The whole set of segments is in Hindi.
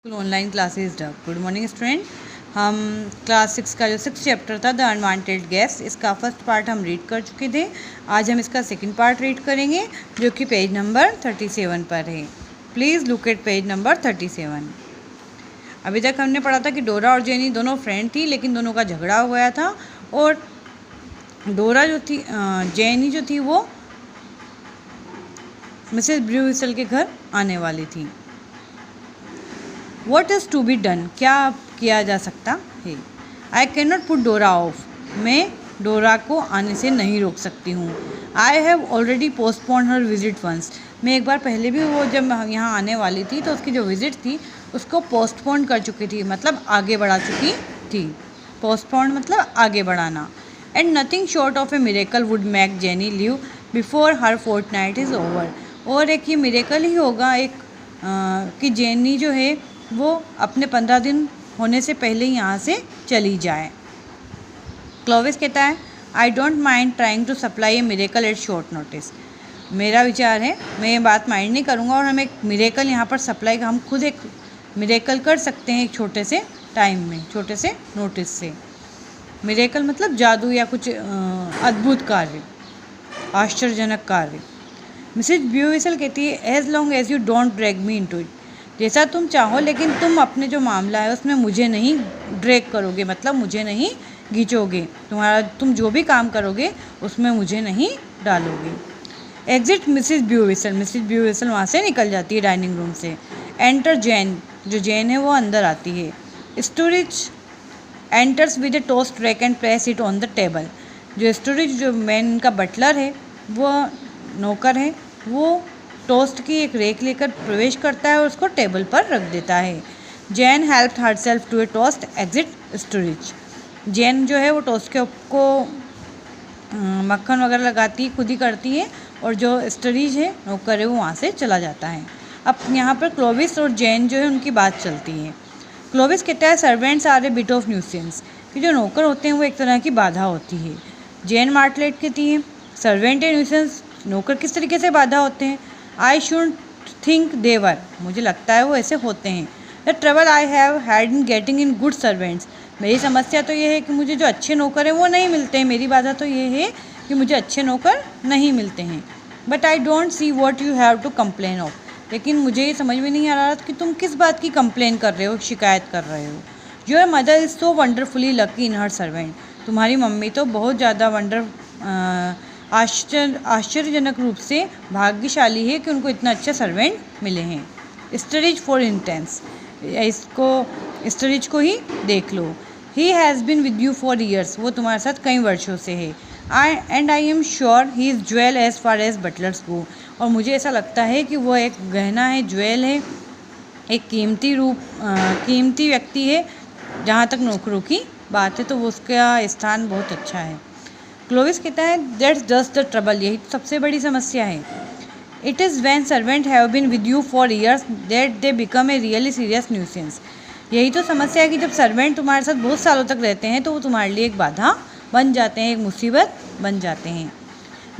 Online classes dub. Good morning student. हम क्लास 6 का जो 6 चैप्टर था द अनवांटेड गेस्ट, इसका फर्स्ट पार्ट हम रीड कर चुके थे। आज हम इसका सेकंड पार्ट रीड करेंगे जो कि पेज नंबर 37 पर है। Please look at page number 37। अभी तक हमने पढ़ा था कि डोरा और जेनी दोनों फ्रेंड थी, लेकिन दोनों का झगड़ा हो गया था और डोरा जो थी जेनी जो थी वो मिसेस ब्रूविसल के घर आने वाली थी। What is to be done? क्या किया जा सकता है? I cannot put डोरा ऑफ। मैं डोरा को आने से नहीं रोक सकती हूँ। I have already postponed her visit once। मैं एक बार पहले भी वो जब यहाँ आने वाली थी तो उसकी जो विज़िट थी उसको पोस्टपोन कर चुकी थी, मतलब आगे बढ़ा चुकी थी। पोस्टपोन मतलब आगे बढ़ाना। And nothing short of a miracle would make Jenny leave before her fortnight is over. और एक ये मिरेकल ही होगा कि जेनी जो है वो अपने 15 दिन होने से पहले ही यहाँ से चली जाए। क्लोविस कहता है I don't mind trying to supply a miracle at short notice. मेरा विचार है, मैं ये बात माइंड नहीं करूँगा और हम एक मिरेकल यहाँ पर सप्लाई, हम खुद एक मिरेकल कर सकते हैं एक छोटे से टाइम में, छोटे से नोटिस से। मिरेकल मतलब जादू या कुछ अद्भुत कार्य, आश्चर्यजनक कार्य। मिसेज ब्यूविसल कहती है as long as you don't drag me into it. जैसा तुम चाहो, लेकिन तुम अपने जो मामला है उसमें मुझे नहीं ड्रैग करोगे, मतलब मुझे नहीं खींचोगे। तुम जो भी काम करोगे उसमें मुझे नहीं डालोगे। Exit Mrs Beauvisel. Mrs Beauvisel वहाँ से निकल जाती है डाइनिंग रूम से। Enter Jane. जो जैन है वो अंदर आती है। Storage enters with a toast rack and place it on the table. जो स्टोरेज, जो मैन का बटलर है, वो नौकर है, वो टोस्ट की एक रेक लेकर प्रवेश करता है और उसको टेबल पर रख देता है। Jane help herself to a toast exit storage. Jane जो है वो टोस्ट के को मक्खन वगैरह लगाती है, खुद ही करती है, और जो स्टोरेज है नौकर है वो वहाँ से चला जाता है। अब यहाँ पर क्लोविस और जैन जो है उनकी बात चलती है। क्लोविस कहता है servants are a bit of nuisance, कि जो नौकर होते हैं वो एक तरह की बाधा होती है। जैन मार्टलेट कहती है सर्वेंट ए न्यूसेंस, नौकर किस तरीके से बाधा होते हैं? आई शुड थिंक देवर, मुझे लगता है वो ऐसे होते हैं। The trouble I have had in getting in good servants, मेरी समस्या तो ये है कि मुझे जो अच्छे नौकर हैं वो नहीं मिलते हैं। मेरी बाधा तो ये है कि मुझे अच्छे नौकर नहीं मिलते हैं। But I don't see what you have to complain of, लेकिन मुझे ये समझ में नहीं आ रहा कि तुम किस बात की कंप्लेन कर रहे हो, शिकायत कर रहे हो। Your mother is so wonderfully lucky in her servant, तुम्हारी मम्मी तो बहुत ज़्यादा आश्चर्यजनक रूप से भाग्यशाली है कि उनको इतना अच्छा सर्वेंट मिले हैं। स्टोरेज फॉर इंटेंस, इसको स्टोरेज को ही देख लो। He has been with you for years, वो तुम्हारे साथ कई वर्षों से है। I am sure he is jewel as far as butlers go, और मुझे ऐसा लगता है कि वो एक गहना है, ज्वेल है, एक कीमती व्यक्ति है। जहाँ तक नौकरों की बात है तो वो उसका स्थान बहुत अच्छा है। क्लोविस कहता है दैट्स जस्ट द ट्रबल, यही तो सबसे बड़ी समस्या है। It is when servant have been with you for years that they become a really serious nuisance, यही तो समस्या है कि जब सर्वेंट तुम्हारे साथ बहुत सालों तक रहते हैं तो वो तुम्हारे लिए एक बाधा बन जाते हैं, एक मुसीबत बन जाते हैं।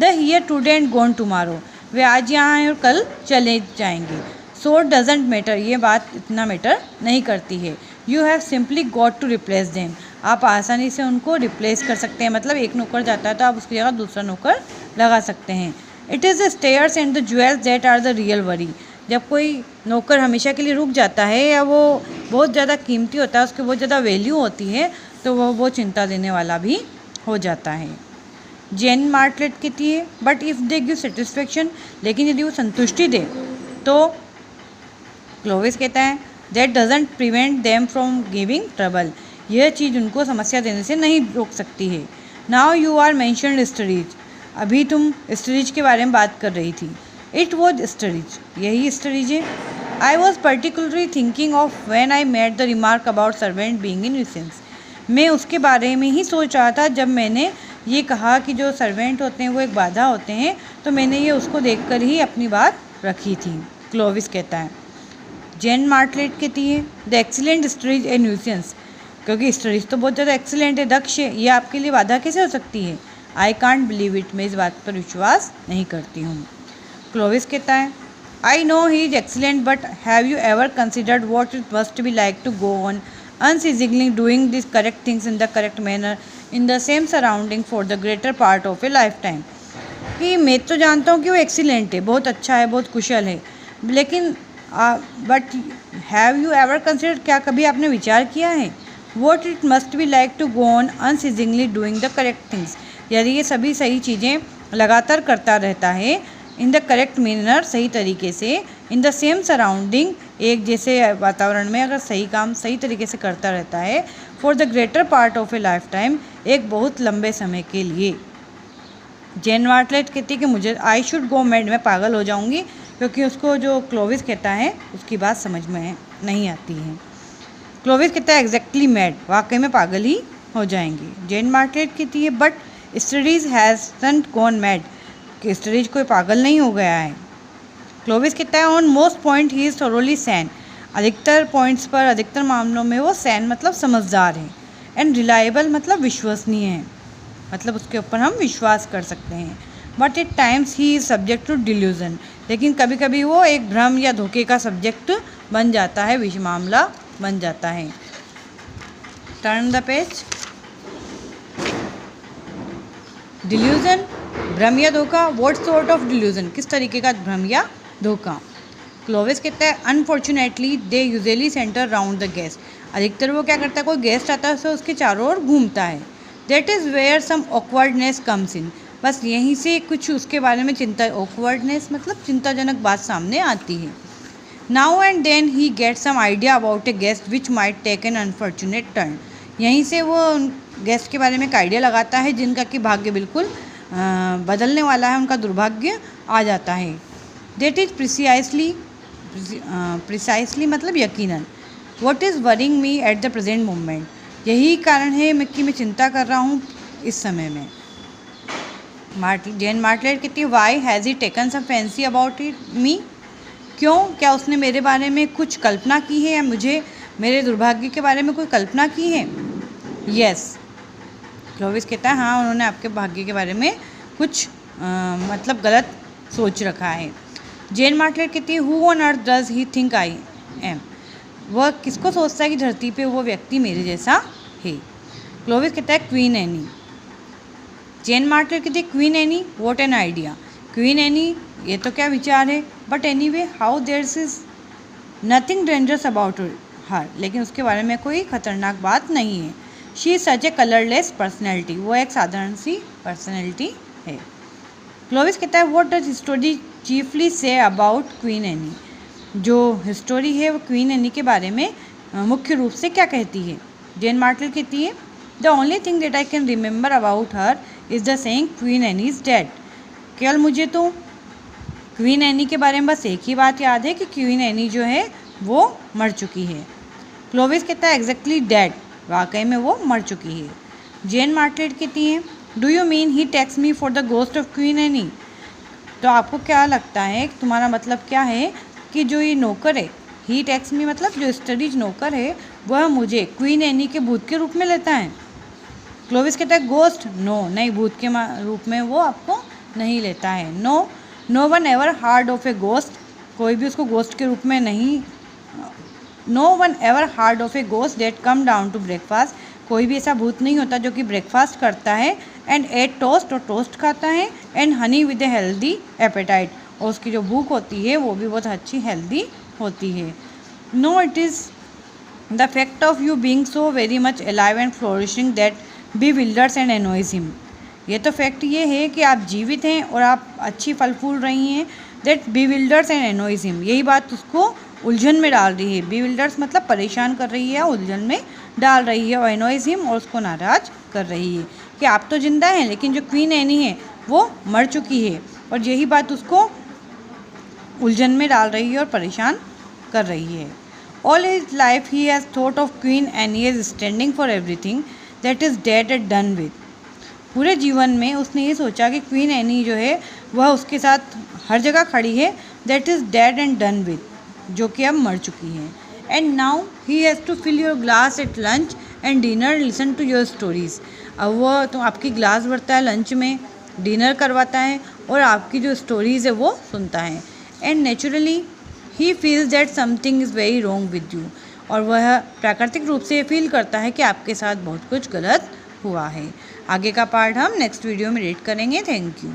They here today and gone tomorrow, वे आज यहाँ हैं और कल चले जाएंगे। सो डजेंट मैटर, ये बात इतना मैटर नहीं करती है। You have simply got to replace them, आप आसानी से उनको रिप्लेस कर सकते हैं, मतलब एक नौकर जाता है तो आप उसकी जगह दूसरा नौकर लगा सकते हैं। It is the stairs and the jewels that are the real worry, जब कोई नौकर हमेशा के लिए रुक जाता है या वो बहुत ज़्यादा कीमती होता है, उसकी बहुत ज़्यादा वैल्यू होती है, तो वो बहुत चिंता देने वाला भी हो जाता है। जैन मार्टलेट कहती है but if they give satisfaction, लेकिन यदि वो संतुष्टि दे तो क्लोविस कहता है that doesn't prevent them from giving trouble, यह चीज़ उनको समस्या देने से नहीं रोक सकती है। Now you are mentioned storage, अभी तुम स्टोरेज के बारे में बात कर रही थी। इट वॉज स्टोरेज, यही स्टोरेज है। I was particularly thinking of when I made the remark about servant being in nuisance, मैं उसके बारे में ही सोच रहा था जब मैंने ये कहा कि जो सर्वेंट होते हैं वो एक बाधा होते हैं, तो मैंने ये उसको देखकर ही अपनी बात रखी थी। क्लोविस कहता है। जैन मार्टलेट कहती है the excellent storage A nuisance, क्योंकि स्टोरेज तो बहुत ज़्यादा एक्सीलेंट है, दक्ष है, ये आपके लिए बाधा कैसे हो सकती है? आई कांट बिलीव इट, मैं इस बात पर विश्वास नहीं करती हूँ। क्लोविस कहता है I know he is excellent, but have you ever considered what it must be like to go on unceasingly doing these correct things in the correct manner in the same surrounding for the greater part of a lifetime? कि मैं तो जानता हूँ कि वो एक्सीलेंट है, बहुत अच्छा है, बहुत कुशल है, लेकिन but have you ever consider, क्या कभी आपने विचार किया है what it must be like to go on unceasingly doing the correct things, यदि ये सभी सही चीज़ें लगातार करता रहता है इन द करेक्ट मैनर, सही तरीके से, इन द सेम सराउंडिंग, एक जैसे वातावरण में अगर सही काम सही तरीके से करता रहता है for the greater part of A life time, एक बहुत लंबे समय के लिए। जेन मार्टलेट कहती है कि मुझे आई शुड गो मैड, मैं पागल हो जाऊंगी, क्योंकि उसको जो क्लोविस कहता है उसकी बात समझ में नहीं आती है। क्लोविस कहता है एग्जैक्टली मैड, वाकई में पागल ही हो जाएंगे। जेन मार्टलेट कहती है but studies hasn't gone mad, कि स्टडीज कोई पागल नहीं हो गया है। क्लोविस कहता है on most point he is thoroughly sane, अधिकतर पॉइंट्स पर, अधिकतर मामलों में वो सैन मतलब समझदार है, एंड रिलायबल मतलब विश्वसनीय है, मतलब उसके ऊपर हम विश्वास कर सकते हैं। But at times he is subject to delusion, लेकिन कभी कभी वो एक भ्रम या धोखे का सब्जेक्ट बन जाता है, मामला बन जाता है। Turn the page. डिल्यूजन, भ्रम या धोखा। व्हाट सॉर्ट ऑफ डिल्यूजन, किस तरीके का भ्रम या धोखा। क्लोविस कहता है unfortunately they usually centre round the guest, अधिकतर वो क्या करता है, कोई गेस्ट आता है तो उसके चारों ओर घूमता है। That is where some awkwardness comes in, बस यहीं से कुछ उसके बारे में चिंता, ऑकवर्डनेस मतलब चिंताजनक बात सामने आती है। Now and then he get some idea about a guest which might take an unfortunate turn, यहीं से वो गेस्ट के बारे में एक आइडिया लगाता है जिनका कि भाग्य बिल्कुल बदलने वाला है, उनका दुर्भाग्य आ जाता है। दैट इज़ प्रिसाइसली मतलब यकीनन। What is worrying me at the present moment, यही कारण है कि मैं चिंता कर रहा हूँ इस समय में। जेन मार्टलेट कहती है why has he taken some fancy about it me, क्यों, क्या उसने मेरे बारे में कुछ कल्पना की है या मुझे मेरे दुर्भाग्य के बारे में कोई कल्पना की है। यस, क्लोविस कहता है हाँ, उन्होंने आपके भाग्य के बारे में कुछ मतलब गलत सोच रखा है। जेन मार्टलेट कहती है who on earth does he think I am, वह किसको सोचता है कि धरती पे वो व्यक्ति मेरे जैसा है। क्लोविस कहता है क्वीन एनी। जेन मार्टलेट कहती है queen Anne, what an idea, queen Anne ये तो क्या विचार है, but anyway how there is nothing dangerous about her, लेकिन उसके बारे में कोई खतरनाक बात नहीं है। She is such a colourless personality, वो एक साधारण सी पर्सनैलिटी है। क्लोविस कहता है what does history chiefly say about queen Anne, जो हिस्टोरी है वो क्वीन एनी के बारे में मुख्य रूप से क्या कहती है। जेन मार्टल कहती है the only thing that I can remember about her is the saying queen any is dead, केवल मुझे तो क्वीन एनी के बारे में बस एक ही बात याद है कि क्वीन एनी जो है वो मर चुकी है। क्लोविस कहता है एग्जैक्टली डेड, वाकई में वो मर चुकी है। जेन मार्टलेट कहती है do you mean he takes me for the ghost of queen Anne, तो आपको क्या लगता है, तुम्हारा मतलब क्या है कि जो ये नौकर है, ही टेक्स मी मतलब जो स्टडीज नौकर है वह मुझे क्वीन एनी के भूत के रूप में लेता है। क्लोविस कहता है गोस्ट, नो, नहीं, भूत के रूप में वो आपको नहीं लेता है। No one ever heard of a ghost, कोई भी उसको गोस्ट के रूप में नहीं, no one ever heard of a ghost that came down to breakfast, कोई भी ऐसा भूत नहीं होता जो कि ब्रेकफास्ट करता है एंड एट टोस्ट, और टोस्ट खाता है, and honey with a healthy appetite, और उसकी जो भूख होती है वो भी बहुत अच्छी हेल्दी होती है। No, it is the fact of you being so very much alive and flourishing that bewilders एंड annoys him, ये तो फैक्ट ये है कि आप जीवित हैं और आप अच्छी फल फूल रही हैं, दैट bewilders एंड annoys him, यही बात उसको उलझन में डाल रही है। bewilders मतलब परेशान कर रही है, उलझन में डाल रही है, और annoys him और उसको नाराज़ कर रही है कि आप तो जिंदा हैं लेकिन जो क्वीन एनी है वो मर चुकी है, और यही बात उसको उलझन में डाल रही है और परेशान कर रही है। All his life he has thought of queen any as standing for everything that is dead and done with, पूरे जीवन में उसने ये सोचा कि क्वीन एनी जो है वह उसके साथ हर जगह खड़ी है, that is dead and done with, जो कि अब मर चुकी है। And now he has to fill your glass at lunch and dinner, listen to your stories, अब वह तो आपकी ग्लास भरता है लंच में, डिनर करवाता है और आपकी जो स्टोरीज़ है वो सुनता है। And naturally he feels that something is very wrong with you, और वह प्राकृतिक रूप से फील करता है कि आपके साथ बहुत कुछ गलत हुआ है। आगे का पार्ट हम नेक्स्ट वीडियो में रीड करेंगे। Thank you.